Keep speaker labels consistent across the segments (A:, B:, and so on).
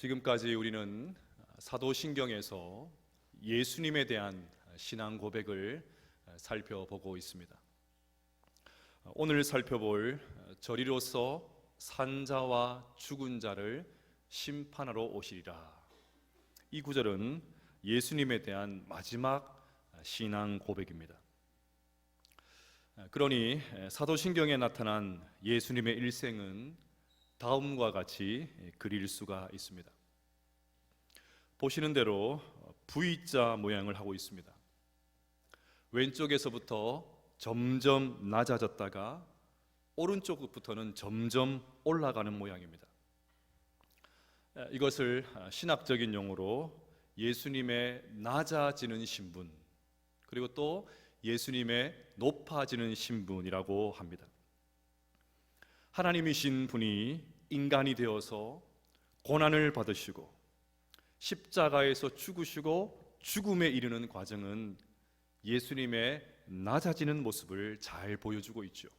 A: 지금까지 우리는 사도신경에서 예수님에 대한 신앙 고백을 살펴보고 있습니다. 오늘 살펴볼 저리로서 산자와 죽은 자를 심판하러 오시리라, 이 구절은 예수님에 대한 마지막 신앙 고백입니다. 그러니 사도신경에 나타난 예수님의 일생은 다음과 같이 그릴 수가 있습니다. 보시는 대로 V자 모양을 하고 있습니다. 왼쪽에서부터 점점 낮아졌다가 오른쪽부터는 점점 올라가는 모양입니다. 이것을 신학적인 용어로 예수님의 낮아지는 신분, 그리고 또 예수님의 높아지는 신분이라고 합니다. 하나님이신 분이 인간이 되어서 고난을 받으시고 십자가에서 죽으시고 죽음에 이르는 과정은 예수님의 낮아지는 모습을 잘 보여주고 있죠.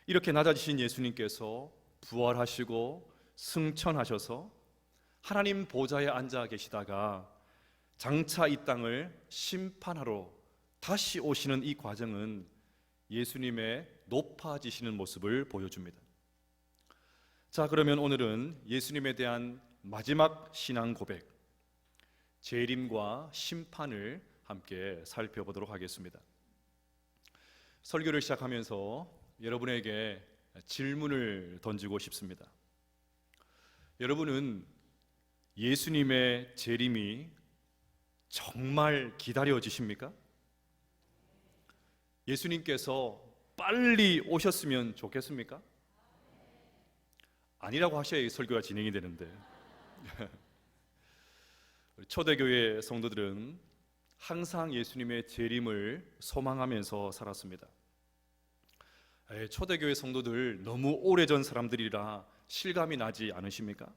A: 이렇게 낮아지신 예수님께서 부활하시고 승천하셔서 하나님 보좌에 앉아 계시다가 장차 이 땅을 심판하러 다시 오시는 이 과정은 예수님의 높아지시는 모습을 보여줍니다. 자, 그러면 오늘은 예수님에 대한 마지막 신앙 고백, 재림과 심판을 함께 살펴보도록 하겠습니다. 설교를 시작하면서 여러분에게 질문을 던지고 싶습니다. 여러분은 예수님의 재림이 정말 기다려지십니까? 예수님께서 빨리 오셨으면 좋겠습니까? 아니라고 하셔야 이 설교가 진행이 되는데 초대교회 성도들은 항상 예수님의 재림을 소망하면서 살았습니다. 초대교회 성도들 너무 오래전 사람들이라 실감이 나지 않으십니까?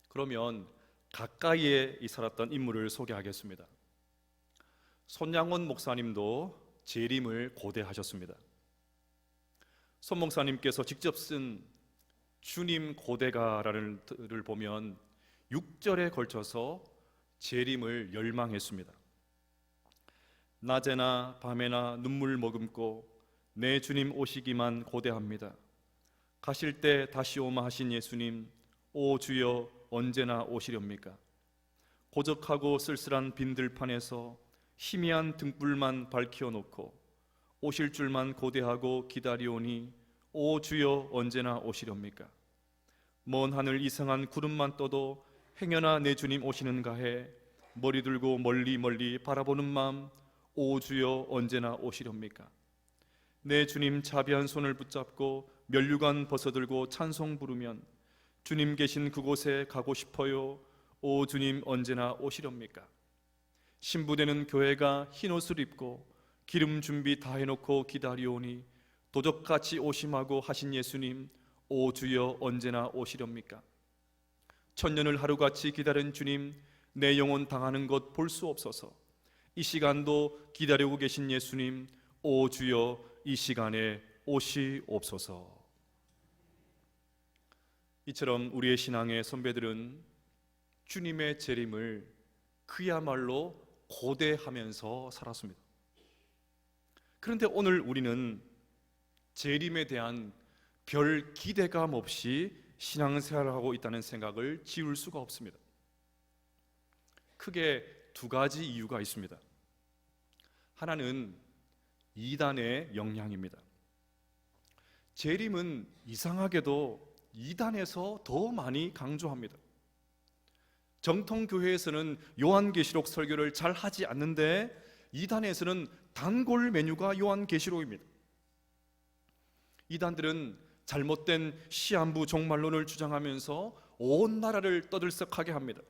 A: 그러면 가까이에 살았던 인물을 소개하겠습니다. 손양원 목사님도 재림을 고대하셨습니다. 손 목사님께서 직접 쓴 주님 고대가라는 글을 보면 6절에 걸쳐서 재림을 열망했습니다. 낮에나 밤에나 눈물 머금고 내 주님 오시기만 고대합니다. 가실 때 다시 오마 하신 예수님, 오 주여 언제나 오시렵니까? 고적하고 쓸쓸한 빈들판에서 희미한 등불만 밝혀놓고 오실 줄만 고대하고 기다리오니 오 주여 언제나 오시렵니까? 먼 하늘 이상한 구름만 떠도 행여나 내 주님 오시는가 해 머리 들고 멀리 멀리 바라보는 마음, 오 주여 언제나 오시렵니까? 내 주님 자비한 손을 붙잡고 면류관 벗어들고 찬송 부르면 주님 계신 그곳에 가고 싶어요. 오 주님 언제나 오시렵니까? 신부되는 교회가 흰옷을 입고 기름 준비 다 해놓고 기다리오니 도적같이 오심하고 하신 예수님, 오 주여 언제나 오시렵니까? 천년을 하루같이 기다린 주님, 내 영혼 당하는 것 볼 수 없어서 이 시간도 기다리고 계신 예수님, 오 주여 이 시간에 오시옵소서. 이처럼 우리의 신앙의 선배들은 주님의 재림을 그야말로 고대하면서 살았습니다. 그런데 오늘 우리는 재림에 대한 별 기대감 없이 신앙생활을 하고 있다는 생각을 지울 수가 없습니다. 크게 두 가지 이유가 있습니다. 하나는 이단의 영향입니다. 재림은 이상하게도 이단에서 더 많이 강조합니다. 정통교회에서는 요한계시록 설교를 잘 하지 않는데 이단에서는 단골 메뉴가 요한계시록입니다. 이단들은 잘못된 시한부 종말론을 주장하면서 온 나라를 떠들썩하게 합니다.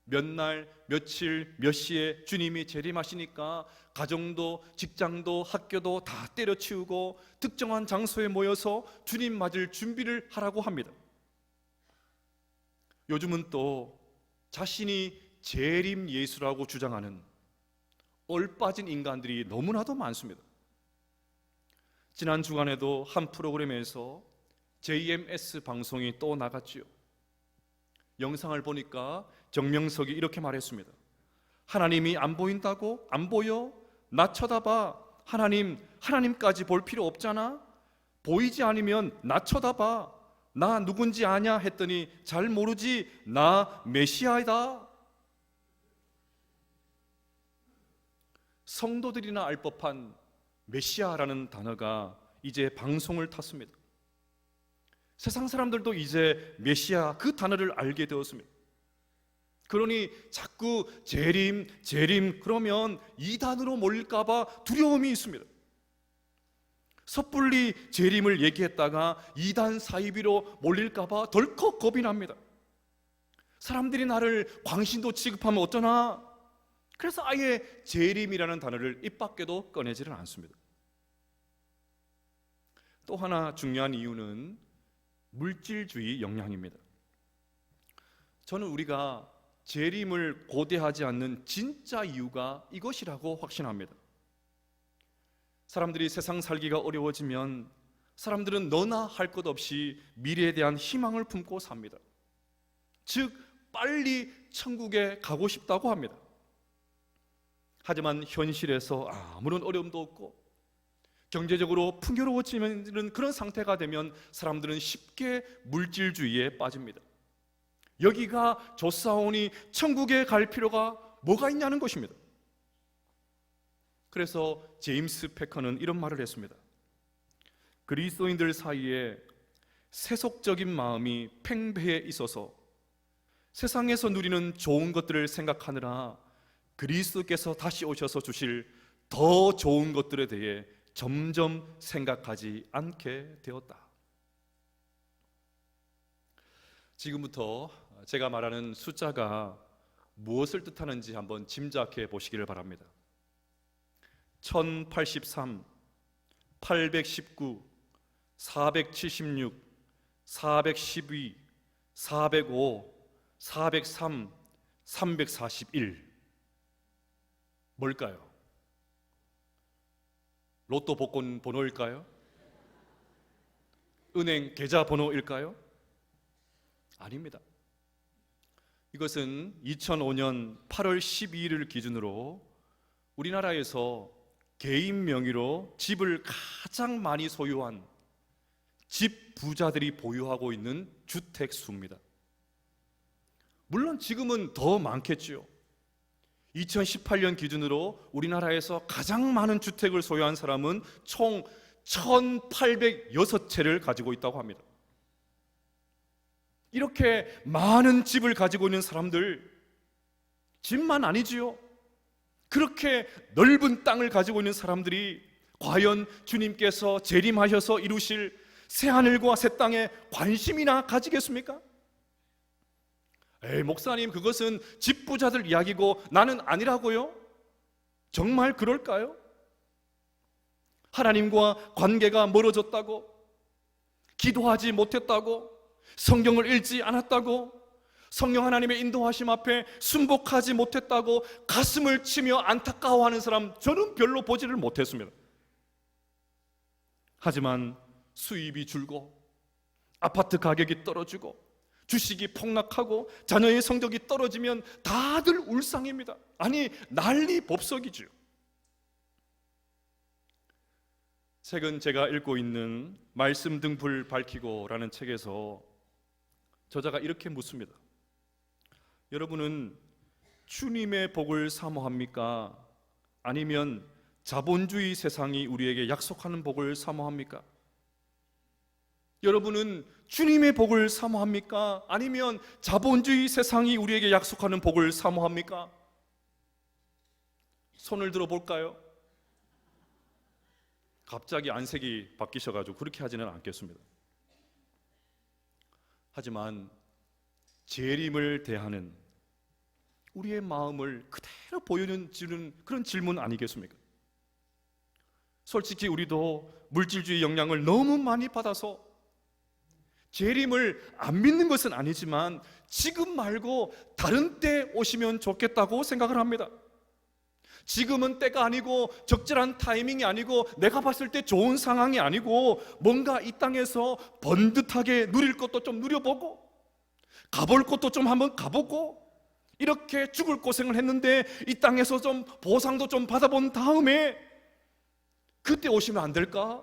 A: 몇 날, 며칠, 몇 시에 주님이 재림하시니까 가정도 직장도 학교도 다 때려치우고 특정한 장소에 모여서 주님 맞을 준비를 하라고 합니다. 요즘은 또 자신이 재림 예수라고 주장하는 얼빠진 인간들이 너무나도 많습니다. 지난 주간에도 한 프로그램에서 JMS 방송이 또 나갔지요. 영상을 보니까 정명석이 이렇게 말했습니다. 하나님이 안 보인다고? 안 보여? 나 쳐다봐. 하나님까지 볼 필요 없잖아. 보이지 않으면 나 쳐다봐. 나 누군지 아냐 했더니 잘 모르지. 나 메시아이다. 성도들이나 알 법한 메시아라는 단어가 이제 방송을 탔습니다. 세상 사람들도 이제 메시아 그 단어를 알게 되었습니다. 그러니 자꾸 재림 그러면 이단으로 몰릴까 봐 두려움이 있습니다. 섣불리 재림을 얘기했다가 이단 사이비로 몰릴까 봐 덜컥 겁이 납니다. 사람들이 나를 광신도 취급하면 어쩌나? 그래서 아예 재림이라는 단어를 입 밖에도 꺼내지는 않습니다. 또 하나 중요한 이유는 물질주의 영향입니다. 저는 우리가 재림을 고대하지 않는 진짜 이유가 이것이라고 확신합니다. 사람들이 세상 살기가 어려워지면 사람들은 너나 할 것 없이 미래에 대한 희망을 품고 삽니다. 즉 빨리 천국에 가고 싶다고 합니다. 하지만 현실에서 아무런 어려움도 없고 경제적으로 풍요로워지는 그런 상태가 되면 사람들은 쉽게 물질주의에 빠집니다. 여기가 좋사오니 천국에 갈 필요가 뭐가 있냐는 것입니다. 그래서 제임스 패커는 이런 말을 했습니다. 그리스도인들 사이에 세속적인 마음이 팽배해 있어서 세상에서 누리는 좋은 것들을 생각하느라 그리스도께서 다시 오셔서 주실 더 좋은 것들에 대해 점점 생각하지 않게 되었다. 지금부터 제가 말하는 숫자가 무엇을 뜻하는지 한번 짐작해 보시기를 바랍니다. 1083, 819, 476, 412, 405, 403, 341 뭘까요? 로또 복권 번호일까요? 은행 계좌 번호일까요? 아닙니다. 이것은 2005년 8월 12일을 기준으로 우리나라에서 개인 명의로 집을 가장 많이 소유한 집 부자들이 보유하고 있는 주택 수입니다. 물론 지금은 더 많겠죠. 2018년 기준으로 우리나라에서 가장 많은 주택을 소유한 사람은 총 1806채를 가지고 있다고 합니다. 이렇게 많은 집을 가지고 있는 사람들, 집만 아니지요. 그렇게 넓은 땅을 가지고 있는 사람들이 과연 주님께서 재림하셔서 이루실 새하늘과 새 땅에 관심이나 가지겠습니까? 목사님, 그것은 집부자들 이야기고 나는 아니라고요? 정말 그럴까요? 하나님과 관계가 멀어졌다고, 기도하지 못했다고, 성경을 읽지 않았다고, 성령 하나님의 인도하심 앞에 순복하지 못했다고 가슴을 치며 안타까워하는 사람 저는 별로 보지를 못했습니다. 하지만 수입이 줄고 아파트 가격이 떨어지고 주식이 폭락하고 자녀의 성적이 떨어지면 다들 울상입니다. 아니, 난리 법석이죠. 최근 제가 읽고 있는 말씀 등불 밝히고라는 책에서 저자가 이렇게 묻습니다. 여러분은 주님의 복을 사모합니까? 아니면 자본주의 세상이 우리에게 약속하는 복을 사모합니까? 여러분은 주님의 복을 사모합니까? 아니면 자본주의 세상이 우리에게 약속하는 복을 사모합니까? 손을 들어 볼까요? 갑자기 안색이 바뀌셔가지고 그렇게 하지는 않겠습니다. 하지만 재림을 대하는 우리의 마음을 그대로 보여주는 그런 질문 아니겠습니까? 솔직히 우리도 물질주의 영향을 너무 많이 받아서 재림을 안 믿는 것은 아니지만 지금 말고 다른 때 오시면 좋겠다고 생각을 합니다. 지금은 때가 아니고 적절한 타이밍이 아니고 내가 봤을 때 좋은 상황이 아니고 뭔가 이 땅에서 번듯하게 누릴 것도 좀 누려보고 가볼 곳도 좀 한번 가보고 이렇게 죽을 고생을 했는데 이 땅에서 좀 보상도 좀 받아본 다음에 그때 오시면 안 될까?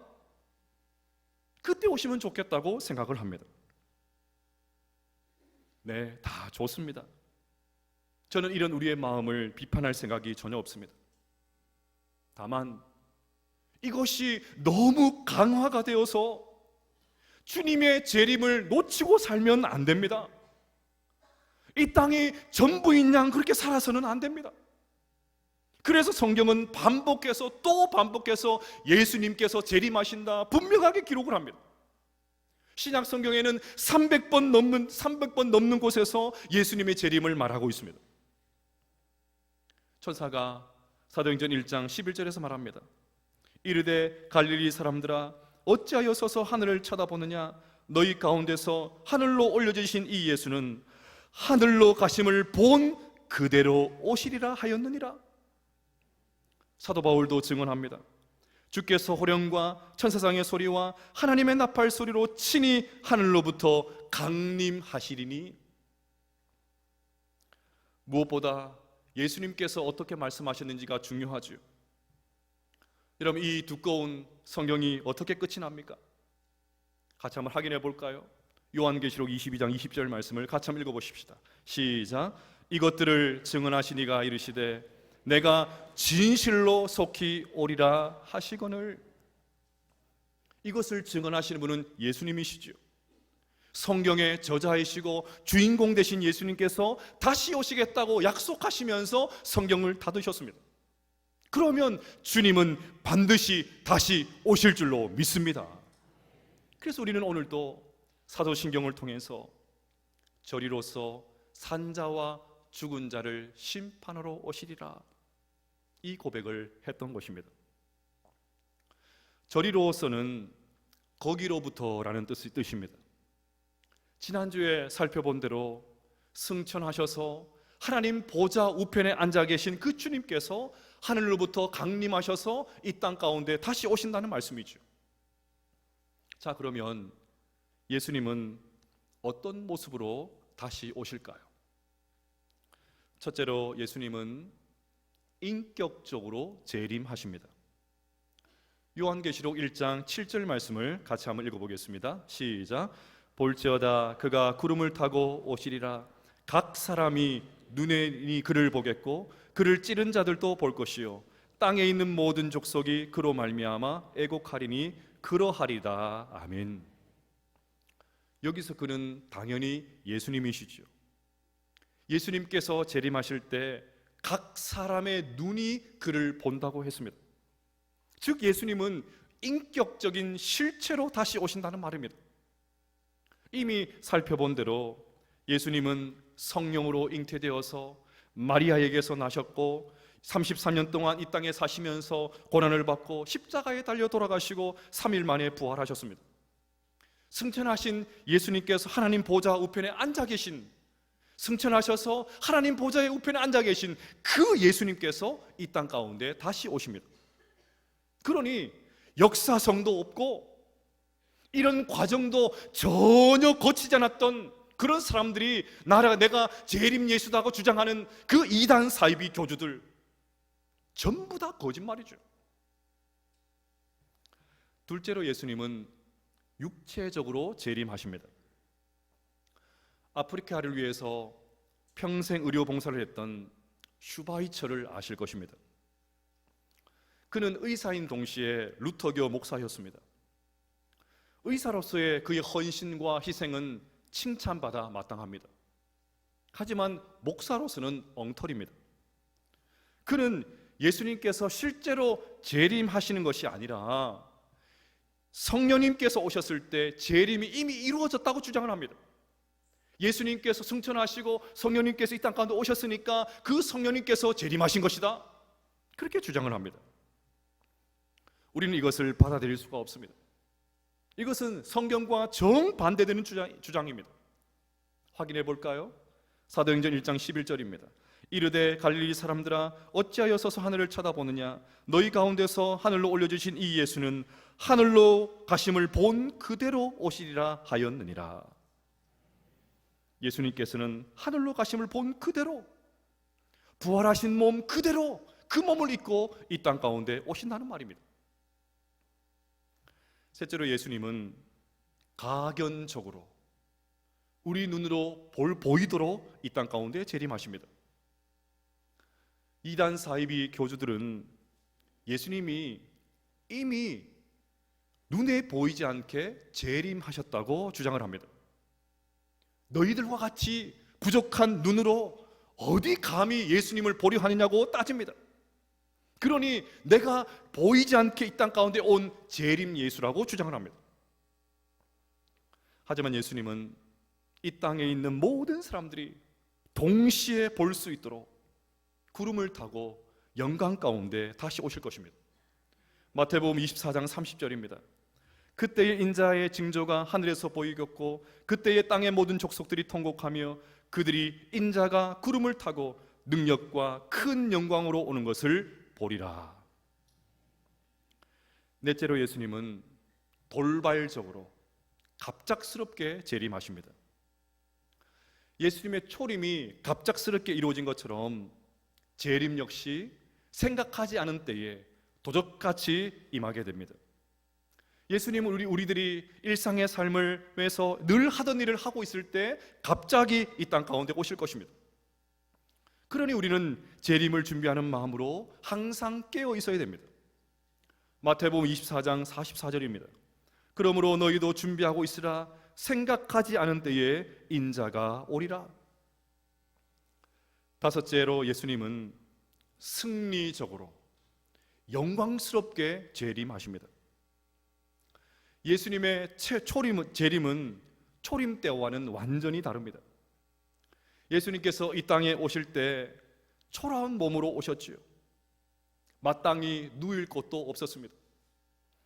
A: 그때 오시면 좋겠다고 생각을 합니다. 네, 다 좋습니다. 저는 이런 우리의 마음을 비판할 생각이 전혀 없습니다. 다만 이것이 너무 강화가 되어서 주님의 재림을 놓치고 살면 안 됩니다. 이 땅이 전부인 양 그렇게 살아서는 안 됩니다. 그래서 성경은 반복해서 또 반복해서 예수님께서 재림하신다 분명하게 기록을 합니다. 신약 성경에는 300번 넘는 곳에서 예수님의 재림을 말하고 있습니다. 천사가 사도행전 1장 11절에서 말합니다. 이르되 갈릴리 사람들아 어찌하여 서서 하늘을 쳐다보느냐 너희 가운데서 하늘로 올려지신 이 예수는 하늘로 가심을 본 그대로 오시리라 하였느니라. 사도 바울도 증언합니다. 주께서 호령과 천사장의 소리와 하나님의 나팔 소리로 친히 하늘로부터 강림하시리니. 무엇보다 예수님께서 어떻게 말씀하셨는지가 중요하죠. 여러분, 이 두꺼운 성경이 어떻게 끝이 납니까? 같이 한번 확인해 볼까요? 요한계시록 22장 20절 말씀을 같이 한번 읽어보십시다. 시작. 이것들을 증언하신 이가 이르시되 내가 진실로 속히 오리라 하시거늘. 이것을 증언하시는 분은 예수님이시죠. 성경의 저자이시고 주인공 되신 예수님께서 다시 오시겠다고 약속하시면서 성경을 닫으셨습니다. 그러면 주님은 반드시 다시 오실 줄로 믿습니다. 그래서 우리는 오늘도 사도신경을 통해서 저리로서 산자와 죽은 자를 심판하러 오시리라, 이 고백을 했던 것입니다. 저리로서는 거기로부터라는 뜻입니다. 지난주에 살펴본 대로 승천하셔서 하나님 보좌 우편에 앉아 계신 그 주님께서 하늘로부터 강림하셔서 이 땅 가운데 다시 오신다는 말씀이죠. 자, 그러면 예수님은 어떤 모습으로 다시 오실까요? 첫째로 예수님은 인격적으로 재림하십니다. 요한계시록 1장 7절 말씀을 같이 한번 읽어보겠습니다. 시작. 볼지어다 그가 구름을 타고 오시리라. 각 사람이 눈에 그를 보겠고 그를 찌른 자들도 볼 것이요 땅에 있는 모든 족속이 그로 말미암아 애곡하리니 그러하리다. 아멘. 여기서 그는 당연히 예수님이시죠. 예수님께서 재림하실 때 각 사람의 눈이 그를 본다고 했습니다. 즉 예수님은 인격적인 실체로 다시 오신다는 말입니다. 이미 살펴본 대로 예수님은 성령으로 잉태되어서 마리아에게서 나셨고 33년 동안 이 땅에 사시면서 고난을 받고 십자가에 달려 돌아가시고 3일 만에 부활하셨습니다. 승천하신 예수님께서 하나님 보좌 우편에 앉아 계신, 승천하셔서 하나님 보좌의 우편에 앉아 계신 그 예수님께서 이 땅 가운데 다시 오십니다. 그러니 역사성도 없고 이런 과정도 전혀 거치지 않았던 그런 사람들이 내가 재림 예수다고 주장하는 그 이단 사이비 교주들 전부 다 거짓말이죠. 둘째로 예수님은 육체적으로 재림하십니다. 아프리카를 위해서 평생 의료 봉사를 했던 슈바이처를 아실 것입니다. 그는 의사인 동시에 루터교 목사였습니다. 의사로서의 그의 헌신과 희생은 칭찬받아 마땅합니다. 하지만 목사로서는 엉터리입니다. 그는 예수님께서 실제로 재림하시는 것이 아니라 성령님께서 오셨을 때 재림이 이미 이루어졌다고 주장을 합니다. 예수님께서 승천하시고 성령님께서 이 땅 가운데 오셨으니까 그 성령님께서 재림하신 것이다, 그렇게 주장을 합니다. 우리는 이것을 받아들일 수가 없습니다. 이것은 성경과 정반대되는 주장입니다. 확인해 볼까요? 사도행전 1장 11절입니다. 이르되 갈릴리 사람들아 어찌하여 서서 하늘을 쳐다보느냐 너희 가운데서 하늘로 올려주신 이 예수는 하늘로 가심을 본 그대로 오시리라 하였느니라. 예수님께서는 하늘로 가심을 본 그대로, 부활하신 몸 그대로 그 몸을 입고 이 땅 가운데 오신다는 말입니다. 셋째로, 예수님은 가견적으로 우리 눈으로 보이도록 이 땅 가운데 재림하십니다. 이단 사이비 교주들은 예수님이 이미 눈에 보이지 않게 재림하셨다고 주장을 합니다. 너희들과 같이 부족한 눈으로 어디 감히 예수님을 보려 하느냐고 따집니다. 그러니 내가 보이지 않게 이 땅 가운데 온 재림 예수라고 주장을 합니다. 하지만 예수님은 이 땅에 있는 모든 사람들이 동시에 볼 수 있도록 구름을 타고 영광 가운데 다시 오실 것입니다. 마태복음 24장 30절입니다. 그때의 인자의 징조가 하늘에서 보이겠고 그때의 땅의 모든 족속들이 통곡하며 그들이 인자가 구름을 타고 능력과 큰 영광으로 오는 것을 보리라. 넷째로, 예수님은 돌발적으로 갑작스럽게 재림하십니다. 예수님의 초림이 갑작스럽게 이루어진 것처럼 재림 역시 생각하지 않은 때에 도적같이 임하게 됩니다. 예수님은 우리들이 일상의 삶을 위해서 늘 하던 일을 하고 있을 때 갑자기 이 땅 가운데 오실 것입니다. 그러니 우리는 재림을 준비하는 마음으로 항상 깨어 있어야 됩니다. 마태복음 24장 44절입니다. 그러므로 너희도 준비하고 있으라. 생각하지 않은 때에 인자가 오리라. 다섯째로, 예수님은 승리적으로 영광스럽게 재림하십니다. 예수님의 재림은 초림 때와는 완전히 다릅니다. 예수님께서 이 땅에 오실 때 초라한 몸으로 오셨지요. 마땅히 누일 곳도 없었습니다.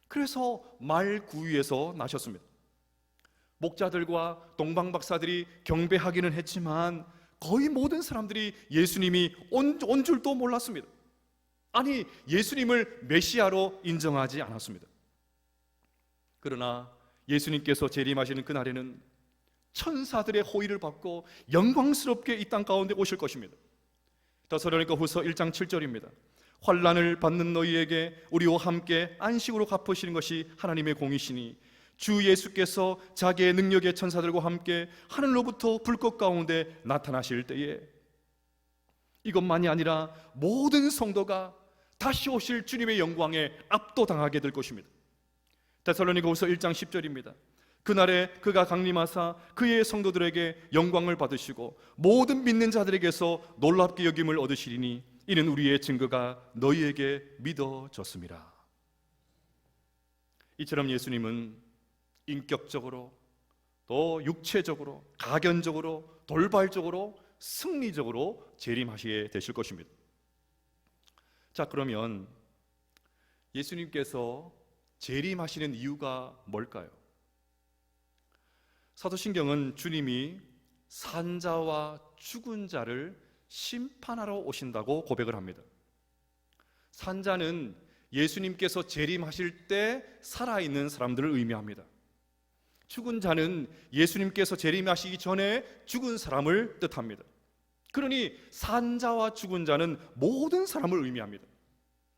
A: 그래서 말 구유에서 나셨습니다. 목자들과 동방 박사들이 경배하기는 했지만 거의 모든 사람들이 예수님이 온 줄도 몰랐습니다. 아니, 예수님을 메시아로 인정하지 않았습니다. 그러나 예수님께서 재림하시는 그날에는 천사들의 호의를 받고 영광스럽게 이 땅 가운데 오실 것입니다. 데살로니가 후서 1장 7절입니다. 환난을 받는 너희에게 우리와 함께 안식으로 갚으시는 것이 하나님의 공이시니 주 예수께서 자기의 능력의 천사들과 함께 하늘로부터 불꽃 가운데 나타나실 때에, 이것만이 아니라 모든 성도가 다시 오실 주님의 영광에 압도당하게 될 것입니다. 데살로니가 후서 1장 10절입니다. 그날에 그가 강림하사 그의 성도들에게 영광을 받으시고 모든 믿는 자들에게서 놀랍게 여김을 얻으시리니 이는 우리의 증거가 너희에게 믿어졌습니다. 이처럼 예수님은 인격적으로, 또 육체적으로, 가견적으로, 돌발적으로, 승리적으로 재림하시게 되실 것입니다. 자, 그러면 예수님께서 재림하시는 이유가 뭘까요? 사도신경은 주님이 산자와 죽은 자를 심판하러 오신다고 고백을 합니다. 산자는 예수님께서 재림하실 때 살아있는 사람들을 의미합니다. 죽은 자는 예수님께서 재림하시기 전에 죽은 사람을 뜻합니다. 그러니 산자와 죽은 자는 모든 사람을 의미합니다.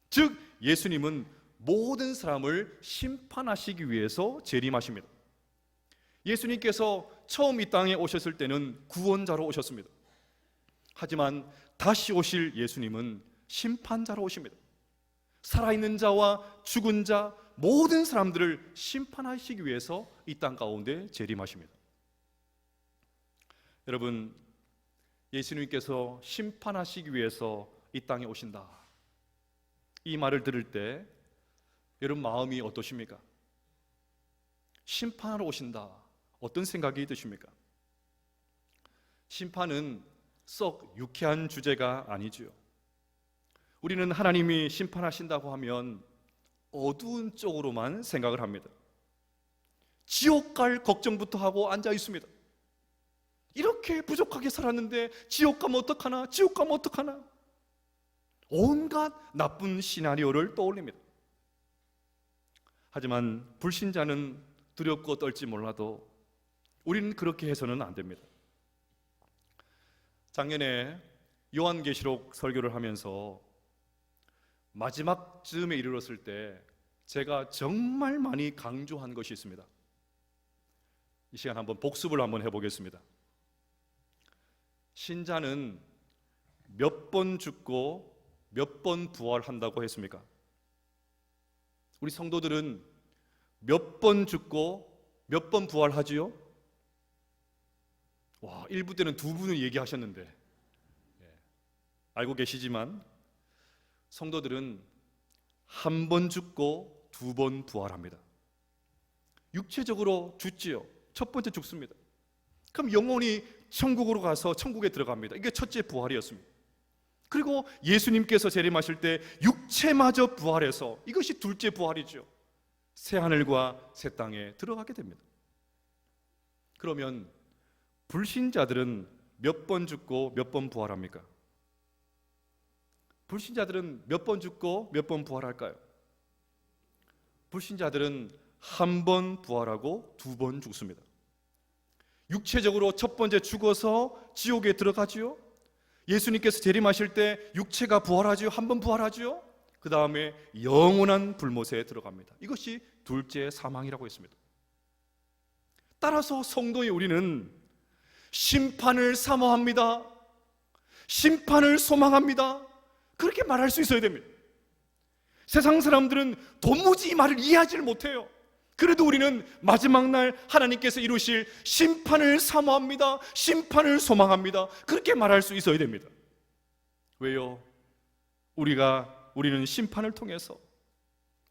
A: 즉, 예수님은 모든 사람을 심판하시기 위해서 재림하십니다. 예수님께서 처음 이 땅에 오셨을 때는 구원자로 오셨습니다. 하지만 다시 오실 예수님은 심판자로 오십니다. 살아있는 자와 죽은 자 모든 사람들을 심판하시기 위해서 이 땅 가운데 재림하십니다. 여러분, 예수님께서 심판하시기 위해서 이 땅에 오신다, 이 말을 들을 때 여러분 마음이 어떠십니까? 심판하러 오신다, 어떤 생각이 드십니까? 심판은 썩 유쾌한 주제가 아니지요. 우리는 하나님이 심판하신다고 하면 어두운 쪽으로만 생각을 합니다. 지옥 갈 걱정부터 하고 앉아 있습니다. 이렇게 부족하게 살았는데 지옥 가면 어떡하나, 지옥 가면 어떡하나, 온갖 나쁜 시나리오를 떠올립니다. 하지만 불신자는 두렵고 떨지 몰라도 우리는 그렇게 해서는 안 됩니다. 작년에 요한계시록 설교를 하면서 마지막 즈음에 이르렀을 때 제가 정말 많이 강조한 것이 있습니다. 이 시간 한번 복습을 한번 해보겠습니다. 신자는 몇 번 죽고 몇 번 부활한다고 했습니까? 우리 성도들은 몇 번 죽고 몇 번 부활하지요? 와, 1부 때는 두 분을 얘기하셨는데 알고 계시지만 성도들은 한 번 죽고 두 번 부활합니다. 육체적으로 죽지요. 첫 번째 죽습니다. 그럼 영혼이 천국으로 가서 천국에 들어갑니다. 이게 첫째 부활이었습니다. 그리고 예수님께서 재림하실 때 육체마저 부활해서 이것이 둘째 부활이죠. 새하늘과 새 땅에 들어가게 됩니다. 그러면 불신자들은 몇 번 죽고 몇 번 부활합니까? 불신자들은 몇 번 죽고 몇 번 부활할까요? 불신자들은 한 번 부활하고 두 번 죽습니다. 육체적으로 첫 번째 죽어서 지옥에 들어가지요. 예수님께서 재림하실 때 육체가 부활하지요. 한 번 부활하지요. 그 다음에 영원한 불못에 들어갑니다. 이것이 둘째 사망이라고 했습니다. 따라서 성도의 우리는 심판을 사모합니다. 심판을 소망합니다. 그렇게 말할 수 있어야 됩니다. 세상 사람들은 도무지 이 말을 이해하지를 못해요. 그래도 우리는 마지막 날 하나님께서 이루실 심판을 사모합니다. 심판을 소망합니다. 그렇게 말할 수 있어야 됩니다. 왜요? 우리는 심판을 통해서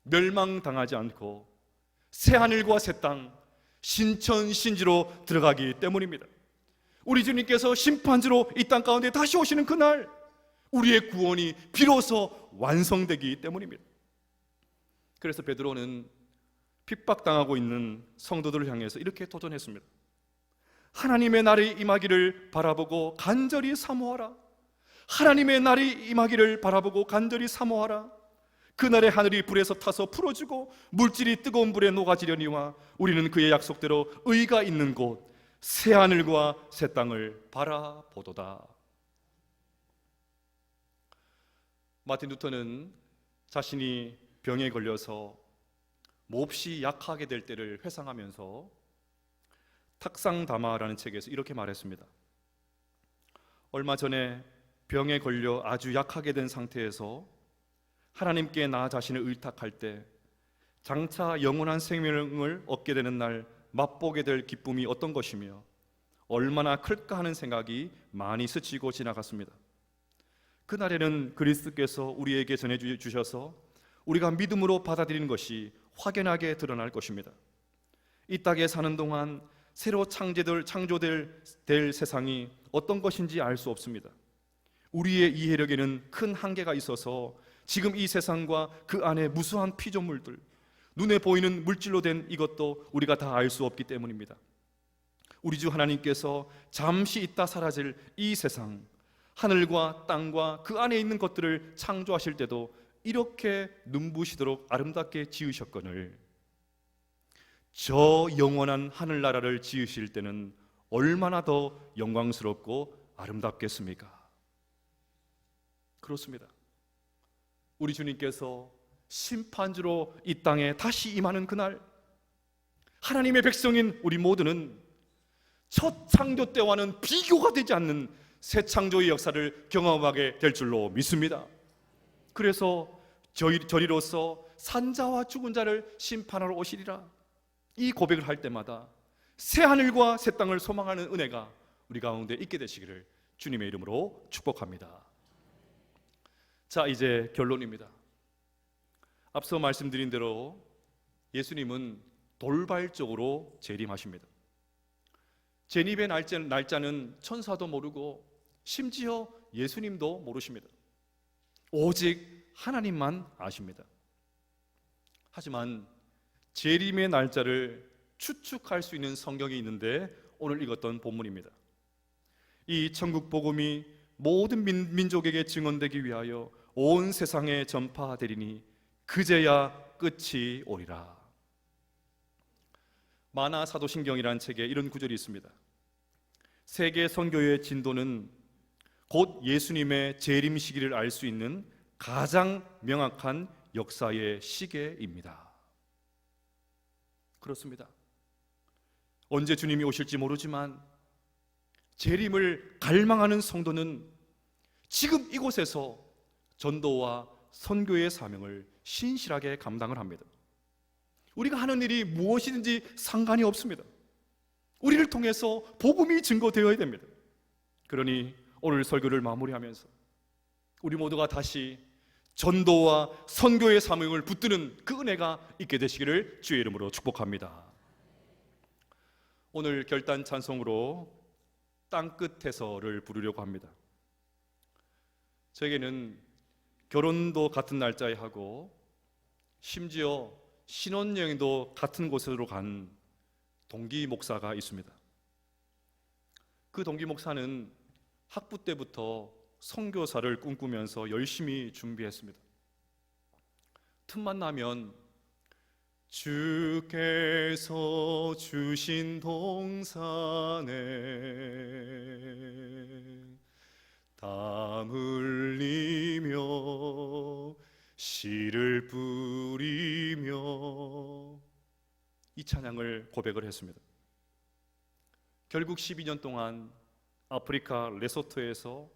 A: 멸망당하지 않고 새하늘과 새 땅, 신천신지로 들어가기 때문입니다. 우리 주님께서 심판지로 이 땅 가운데 다시 오시는 그날 우리의 구원이 비로소 완성되기 때문입니다. 그래서 베드로는 핍박당하고 있는 성도들을 향해서 이렇게 도전했습니다. 하나님의 날이 임하기를 바라보고 간절히 사모하라. 하나님의 날이 임하기를 바라보고 간절히 사모하라. 그날의 하늘이 불에서 타서 풀어지고 물질이 뜨거운 불에 녹아지려니와 우리는 그의 약속대로 의가 있는 곳 새하늘과 새 땅을 바라보도다. 마틴 루터는 자신이 병에 걸려서 몹시 약하게 될 때를 회상하면서 탁상담화라는 책에서 이렇게 말했습니다. 얼마 전에 병에 걸려 아주 약하게 된 상태에서 하나님께 나 자신을 의탁할 때 장차 영원한 생명을 얻게 되는 날 맛보게 될 기쁨이 어떤 것이며 얼마나 클까 하는 생각이 많이 스치고 지나갔습니다. 그날에는 그리스도께서 우리에게 전해주셔서 우리가 믿음으로 받아들이는 것이 확연하게 드러날 것입니다. 이 땅에 사는 동안 새로 창조될 세상이 어떤 것인지 알 수 없습니다. 우리의 이해력에는 큰 한계가 있어서 지금 이 세상과 그 안에 무수한 피조물들, 눈에 보이는 물질로 된 이것도 우리가 다 알 수 없기 때문입니다. 우리 주 하나님께서 잠시 있다 사라질 이 세상, 하늘과 땅과 그 안에 있는 것들을 창조하실 때도 이렇게 눈부시도록 아름답게 지으셨거늘 저 영원한 하늘나라를 지으실 때는 얼마나 더 영광스럽고 아름답겠습니까? 그렇습니다. 우리 주님께서 심판주로 이 땅에 다시 임하는 그날, 하나님의 백성인 우리 모두는 첫 창조 때와는 비교가 되지 않는 새 창조의 역사를 경험하게 될 줄로 믿습니다. 그래서 저리로서 산자와 죽은 자를 심판하러 오시리라, 이 고백을 할 때마다 새 하늘과 새 땅을 소망하는 은혜가 우리 가운데 있게 되시기를 주님의 이름으로 축복합니다. 자, 이제 결론입니다. 앞서 말씀드린 대로 예수님은 돌발적으로 재림하십니다. 재림의 날짜는 천사도 모르고 심지어 예수님도 모르십니다. 오직 하나님만 아십니다. 하지만 재림의 날짜를 추측할 수 있는 성경이 있는데 오늘 읽었던 본문입니다. 이 천국 복음이 모든 민족에게 증언되기 위하여 온 세상에 전파되리니 그제야 끝이 오리라. 만화 사도신경이라는 책에 이런 구절이 있습니다. 세계 선교의 진도는 곧 예수님의 재림 시기를 알 수 있는 가장 명확한 역사의 시계입니다. 그렇습니다. 언제 주님이 오실지 모르지만 재림을 갈망하는 성도는 지금 이곳에서 전도와 선교의 사명을 신실하게 감당을 합니다. 우리가 하는 일이 무엇이든지 상관이 없습니다. 우리를 통해서 복음이 증거되어야 됩니다. 그러니 오늘 설교를 마무리하면서 우리 모두가 다시 전도와 선교의 사명을 붙드는 그 은혜가 있게 되시기를 주의 이름으로 축복합니다. 오늘 결단 찬송으로 땅끝에서를 부르려고 합니다. 저에게는 결혼도 같은 날짜에 하고 심지어 신혼여행도 같은 곳으로 간 동기 목사가 있습니다. 그 동기 목사는 학부 때부터 선교사를 꿈꾸면서 열심히 준비했습니다. 틈만 나면 주께서 주신 동산에 땀 흘리며 씨를 뿌리며 이 찬양을 고백을 했습니다. 결국 12년 동안 아프리카 레소토에서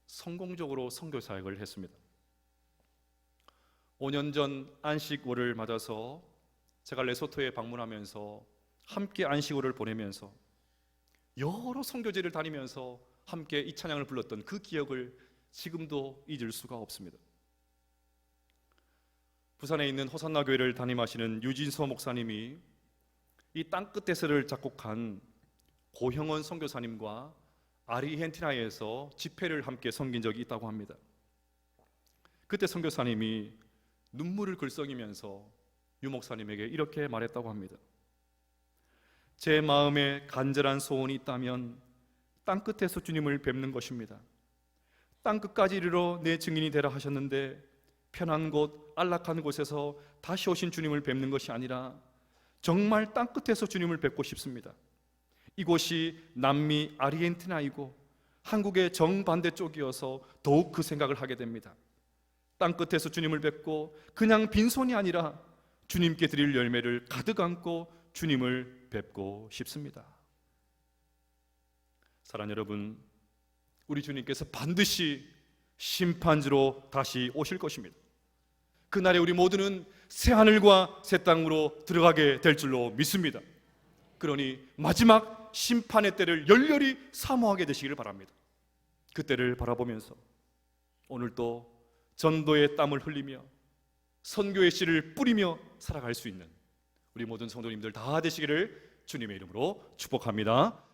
A: 성공적으로 선교 사역을 했습니다. 5년 전 안식월을 맞아서 제가 레소토에 방문하면서 함께 안식월을 보내면서 여러 선교지를 다니면서 함께 이 찬양을 불렀던 그 기억을 지금도 잊을 수가 없습니다. 부산에 있는 호산나 교회를 담임하시는 유진서 목사님이 이 땅끝에서를 작곡한 고형원 선교사님과 아르헨티나에서 집회를 함께 섬긴 적이 있다고 합니다. 그때 선교사님이 눈물을 글썽이면서 유 목사님에게 이렇게 말했다고 합니다. 제 마음에 간절한 소원이 있다면 땅끝에서 주님을 뵙는 것입니다. 땅끝까지 이르러 내 증인이 되라 하셨는데 편한 곳, 안락한 곳에서 다시 오신 주님을 뵙는 것이 아니라 정말 땅끝에서 주님을 뵙고 싶습니다. 이곳이 남미 아르헨티나이고 한국의 정반대쪽이어서 더욱 그 생각을 하게 됩니다. 땅끝에서 주님을 뵙고 그냥 빈손이 아니라 주님께 드릴 열매를 가득 안고 주님을 뵙고 싶습니다. 사랑하는 여러분, 우리 주님께서 반드시 심판주로 다시 오실 것입니다. 그날에 우리 모두는 새하늘과 새 땅으로 들어가게 될 줄로 믿습니다. 그러니 마지막 심판의 때를 열렬히 사모하게 되시기를 바랍니다. 그때를 바라보면서 오늘도 전도의 땀을 흘리며 선교의 씨를 뿌리며 살아갈 수 있는 우리 모든 성도님들 다 되시기를 주님의 이름으로 축복합니다.